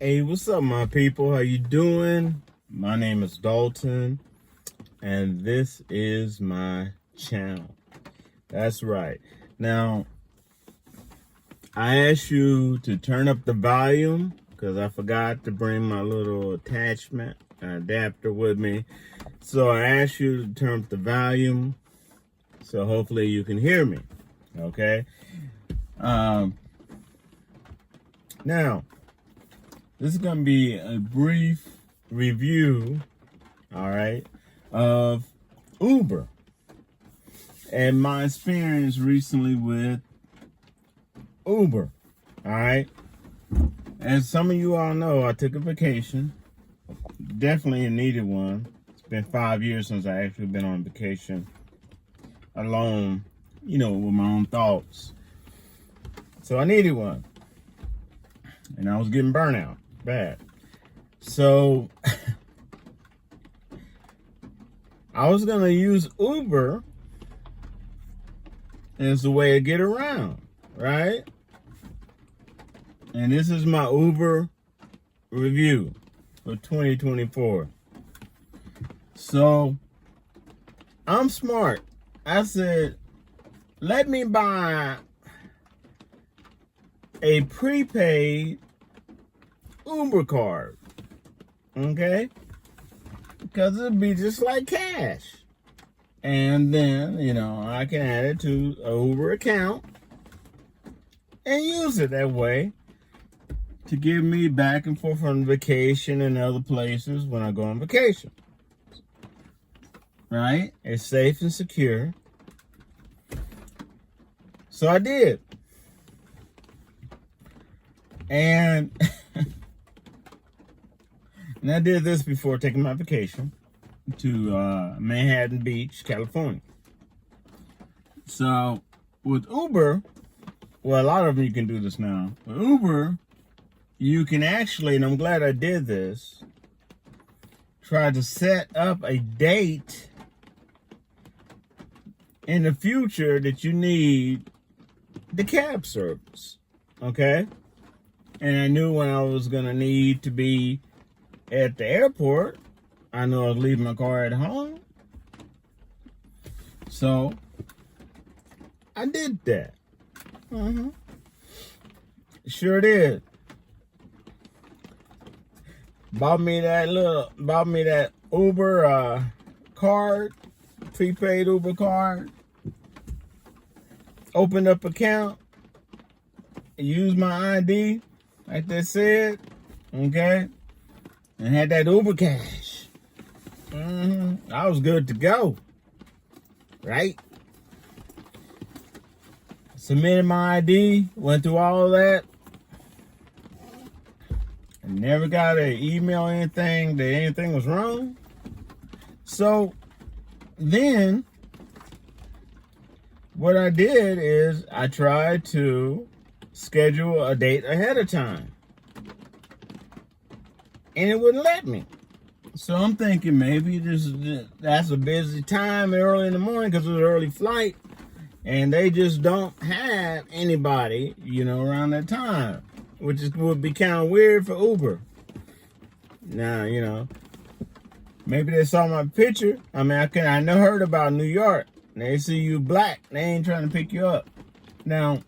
Hey, what's up, my people? How you doing? My name is Dalton, and this is my channel. That's right. Now, I asked you to turn up the volume because I forgot to bring my little attachment adapter with me. So I asked you to turn up the volume so hopefully you can hear me. Okay? Now, this is going to be a brief review, all right, of Uber and my experience recently with Uber, all right. As some of you all know, I took a vacation, definitely a needed one. It's been 5 years since I actually been on vacation alone, with my own thoughts. So I needed one, and I was getting burnout bad. So I was gonna use Uber as a way to get around, right? And this is my Uber review for 2024. So I'm smart. I said, let me buy a prepaid Uber card, okay? Because it'd be just like cash. And then, I can add it to an Uber account and use it that way to give me back and forth on vacation and other places when I go on vacation. Right? It's safe and secure. So I did. And I did this before taking my vacation to Manhattan Beach, California. So with Uber, well, a lot of them you can do this now. With Uber, you can actually, and I'm glad I did this, try to set up a date in the future that you need the cab service, okay? And I knew when I was gonna need to be at the airport. I know I was leaving my car at home. So I did that. Sure did. Bought me that Uber card, prepaid Uber card. Opened up account. Used my ID, like they said. Okay. And had that Uber cash. I was good to go. Right? Submitted my ID. Went through all of that. And never got an email or anything that anything was wrong. So then what I did is I tried to schedule a date ahead of time. And it wouldn't let me. So I'm thinking maybe that's a busy time early in the morning because it was an early flight. And they just don't have anybody, around that time. Which would be kind of weird for Uber. Now, maybe they saw my picture. I mean, I never heard about New York. They see you black. They ain't trying to pick you up. Now,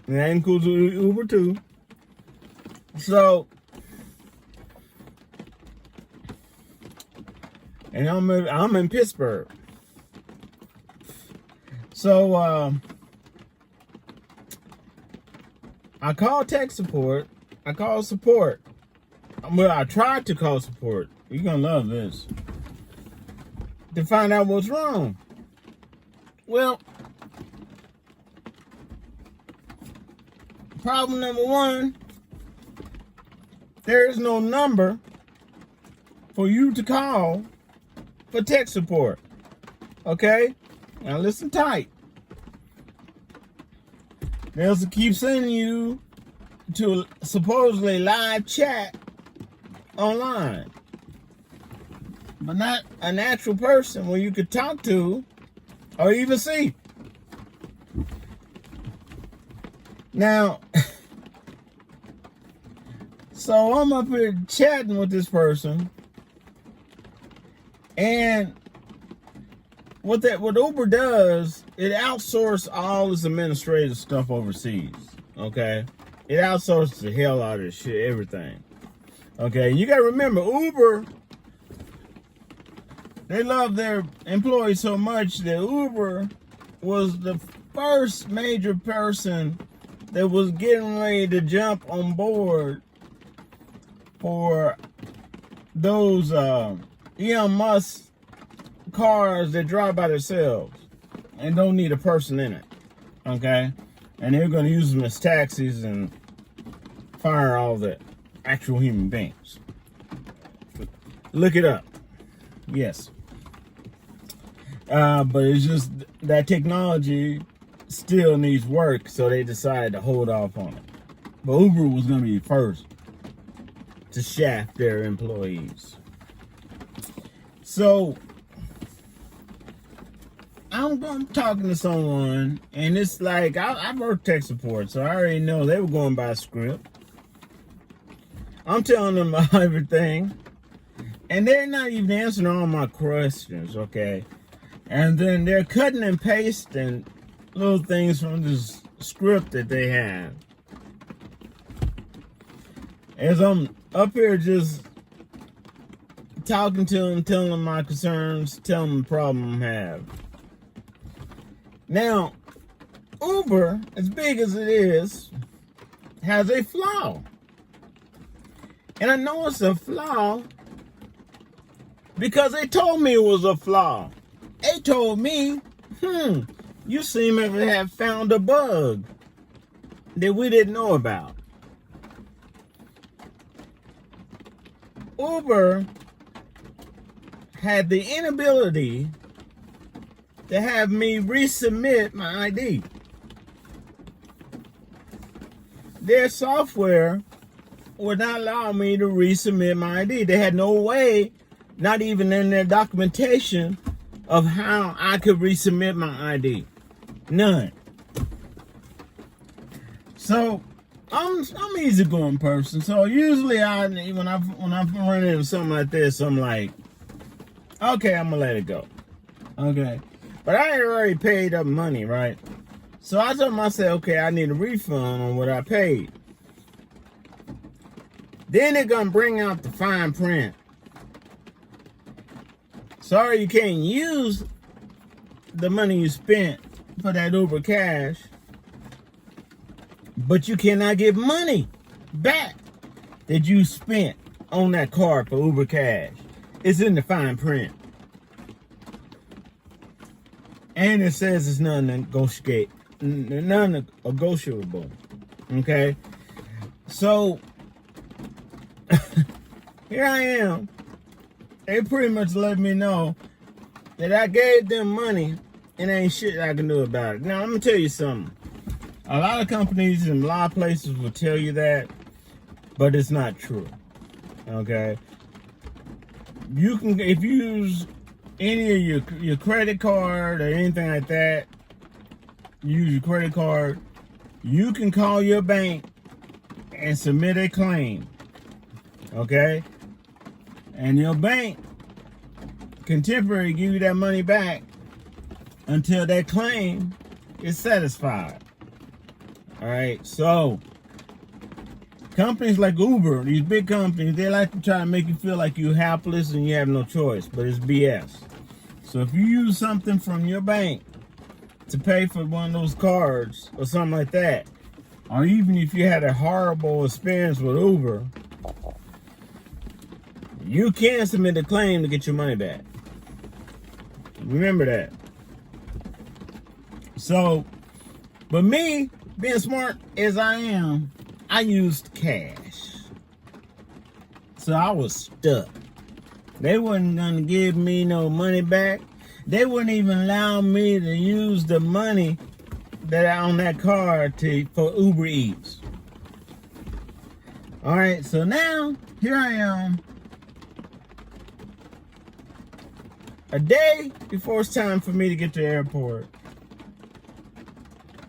that includes Uber too. So, and I'm in Pittsburgh. So I called tech support. I called support. Well, I tried to call support. You're gonna love this. To find out what's wrong. Well, problem number one. There is no number for you to call for tech support. Okay? Now listen tight. They'll keep sending you to supposedly live chat online. But not an actual person where you could talk to or even see. Now, So I'm up here chatting with this person, and what Uber does, it outsources all this administrative stuff overseas. Okay, it outsources the hell out of this shit, everything. Okay, you gotta remember, Uber, they love their employees so much that Uber was the first major person that was getting ready to jump on board for those Elon Musk cars that drive by themselves and don't need a person in it. Okay? And they're going to use them as taxis and fire all the actual human beings. Look it up. Yes. But it's just that technology still needs work, so they decided to hold off on it. But Uber was going to be first to shaft their employees. So I'm talking to someone, and it's like, I work tech support, so I already know they were going by script. I'm telling them everything, and they're not even answering all my questions, okay? And then they're cutting and pasting little things from this script that they have. As I'm up here just talking to them, telling them my concerns, telling them the problem I have. Now, Uber, as big as it is, has a flaw. And I know it's a flaw because they told me it was a flaw. They told me, you seem to have found a bug that we didn't know about. Uber had the inability to have me resubmit my ID. Their software would not allow me to resubmit my ID. They had no way, not even in their documentation, of how I could resubmit my ID. None. So I'm an easygoing person. So usually when I'm running into something like this, I'm like, okay, I'm gonna let it go. Okay. But I had already paid up money, right? So I told myself, okay, I need a refund on what I paid. Then they're gonna bring out the fine print. Sorry, you can't use the money you spent for that Uber Cash, but you cannot get money back that you spent on that card for Uber Cash. It's in the fine print. And it says it's non-negotiable. Okay? So, here I am. They pretty much let me know that I gave them money and ain't shit I can do about it. Now, I'm going to tell you something. A lot of companies and a lot of places will tell you that, but it's not true. Okay? You can, if you use any of your credit card or anything like that, use your credit card, you can call your bank and submit a claim. Okay? And your bank can temporarily give you that money back until that claim is satisfied. Alright, so companies like Uber, these big companies, they like to try to make you feel like you're helpless and you have no choice, but it's BS. So if you use something from your bank to pay for one of those cards or something like that, or even if you had a horrible experience with Uber, you can submit a claim to get your money back. Remember that. So, but me, being smart as I am, I used cash. So I was stuck. They wasn't gonna give me no money back. They wouldn't even allow me to use the money that I on that card for Uber Eats. All right, so now here I am, a day before it's time for me to get to the airport.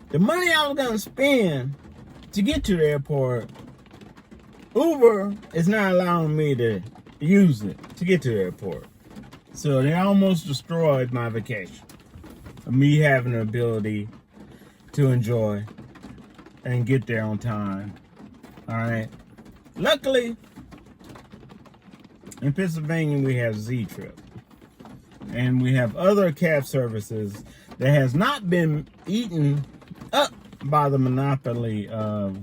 The money I was gonna spend to get to the airport Uber is not allowing me to use it to get to the airport. So they almost destroyed my vacation. Me having the ability to enjoy and get there on time. All right. Luckily, in Pennsylvania, we have Z-Trip. And we have other cab services that has not been eaten up by the monopoly of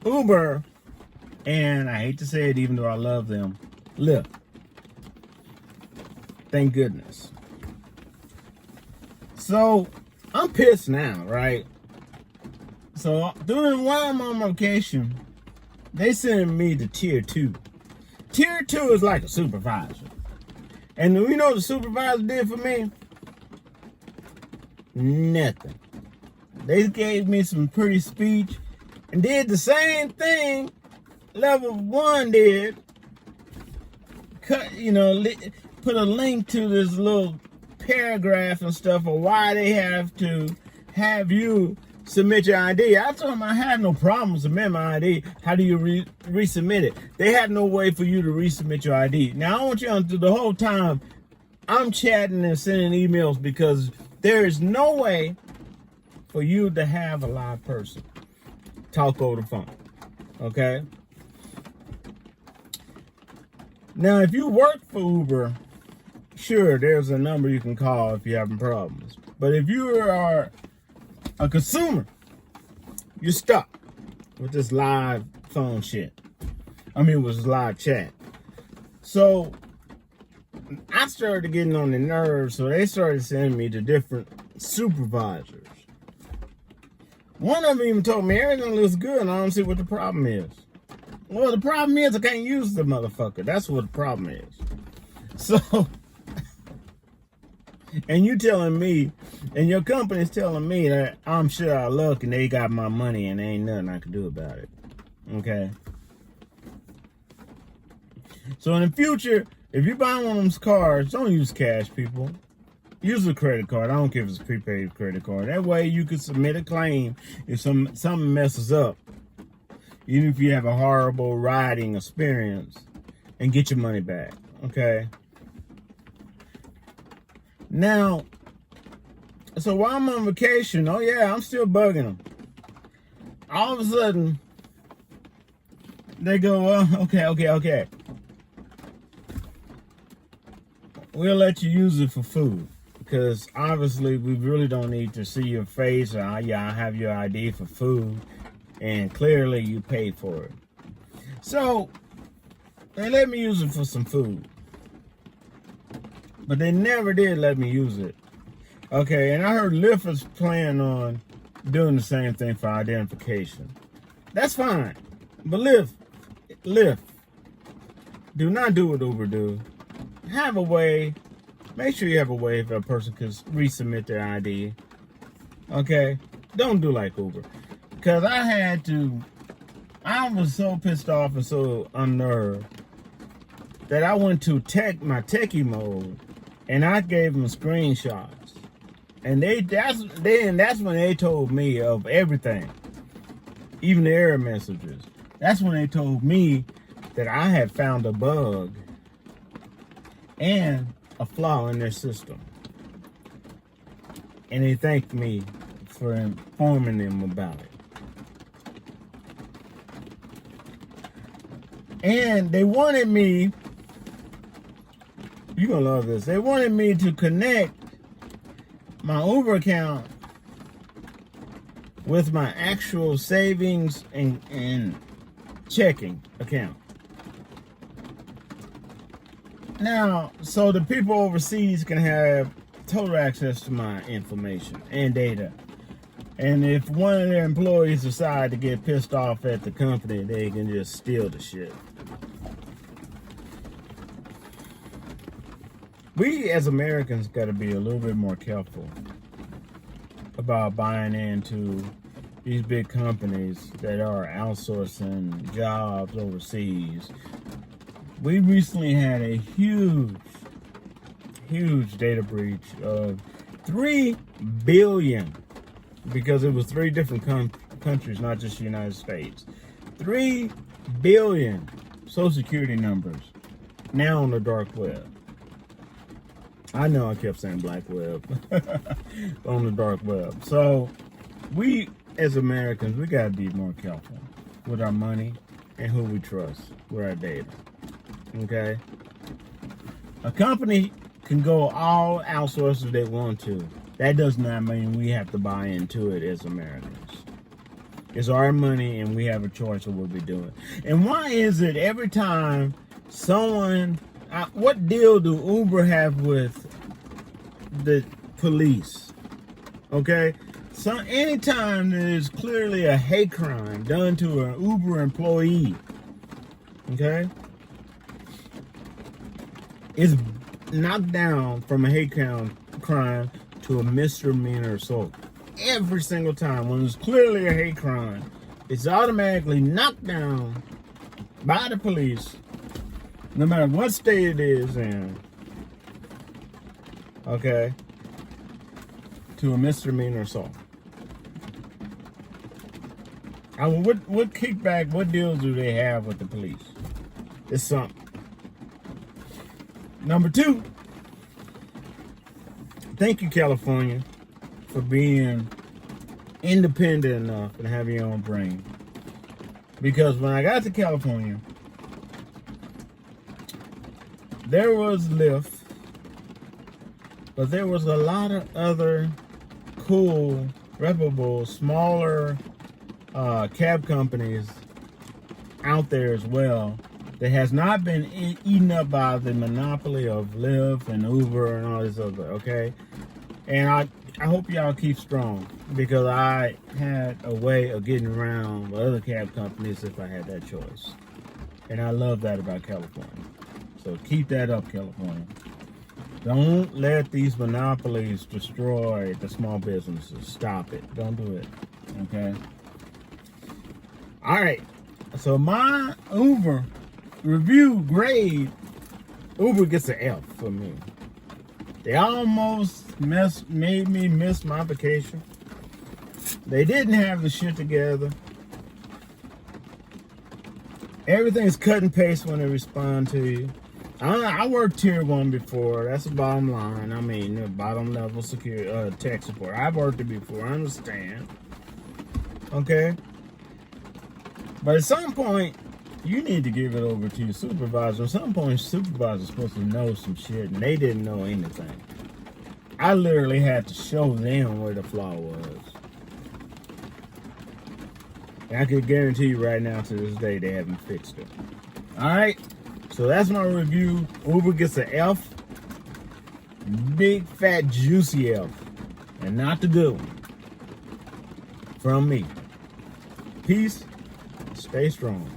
Uber. And I hate to say it, even though I love them, Lyft. Thank goodness. So, I'm pissed now, right? So, while I'm on vacation, they send me to tier 2. Tier 2 is like a supervisor. And you know what the supervisor did for me? Nothing. They gave me some pretty speech and did the same thing level 1 did. Cut, put a link to this little paragraph and stuff of why they have to have you submit your ID. I told them I have no problem submitting my ID. How do you resubmit it? They have no way for you to resubmit your ID. Now, I want you to the whole time I'm chatting and sending emails because there is no way for you to have a live person talk over the phone. Okay? Now, if you work for Uber, sure, there's a number you can call if you're having problems. But if you are a consumer, you're stuck with this live phone shit. With this live chat. So, I started getting on the nerves, so they started sending me to different supervisors. One of them even told me everything looks good and I don't see what the problem is. Well, the problem is I can't use the motherfucker. That's what the problem is. So, and you telling me, and your company's telling me that I'm sure I look and they got my money and there ain't nothing I can do about it. Okay? So in the future, if you buy one of those cards, don't use cash, people. Use a credit card. I don't care if it's a prepaid credit card. That way you can submit a claim if something messes up. Even if you have a horrible riding experience, and get your money back. Okay? Now, so while I'm on vacation, oh yeah, I'm still bugging them. All of a sudden, they go, well, okay. We'll let you use it for food. Because obviously, we really don't need to see your face or, I have your ID for food. And clearly, you paid for it. So, they let me use it for some food. But they never did let me use it. Okay, and I heard Lyft is planning on doing the same thing for identification. That's fine. But Lyft, do not do what Uber do. Have a way. Make sure you have a way for a person can resubmit their ID. Okay? Don't do like Uber. Because I was so pissed off and so unnerved that I went to my techie mode and I gave them screenshots. And that's when they told me of everything. Even the error messages. That's when they told me that I had found a bug and a flaw in their system. And they thanked me for informing them about it. And they wanted me, you're gonna love this, they wanted me to connect my Uber account with my actual savings and checking account. Now, so the people overseas can have total access to my information and data. And if one of their employees decide to get pissed off at the company, they can just steal the shit. We as Americans got to be a little bit more careful about buying into these big companies that are outsourcing jobs overseas. We recently had a huge data breach of 3 billion, because it was 3 different countries, not just the United States. 3 billion social security numbers now on the dark web. I know I kept saying black web on the dark web. So we as Americans, we gotta be more careful with our money and who we trust with our data. Okay? A company can go all outsource if they want to. That does not mean we have to buy into it as Americans. It's our money and we have a choice of what we're doing. And why is it every time someone, what deal do Uber have with the police? Okay? So anytime there's clearly a hate crime done to an Uber employee, okay, it's knocked down from a hate crime to a misdemeanor assault. Every single time when it's clearly a hate crime, it's automatically knocked down by the police, no matter what state it is in, okay, to a misdemeanor assault. I mean, what kickback, what deals do they have with the police? It's something. Number two, thank you, California, for being independent enough and having your own brain. Because when I got to California, there was Lyft, but there was a lot of other cool, reputable, smaller cab companies out there as well that has not been eaten up by the monopoly of Lyft and Uber and all this other, okay? And I hope y'all keep strong, because I had a way of getting around other cab companies if I had that choice. And I love that about California. So keep that up, California. Don't let these monopolies destroy the small businesses. Stop it. Don't do it. Okay? All right. So my Uber review grade, Uber gets an F for me. They almost made me miss my vacation. They didn't have the shit together. Everything's cut and paste when they respond to you. I worked tier 1 before. That's the bottom line. I mean, the bottom level security tech support. I've worked it before. I understand. Okay? But at some point, you need to give it over to your supervisor. At some point, your supervisor's supposed to know some shit, and they didn't know anything. I literally had to show them where the flaw was. And I can guarantee you right now, to this day, they haven't fixed it. Alright? So that's my review. Uber gets an F. Big, fat, juicy F. And not the good one. From me. Peace. Stay strong.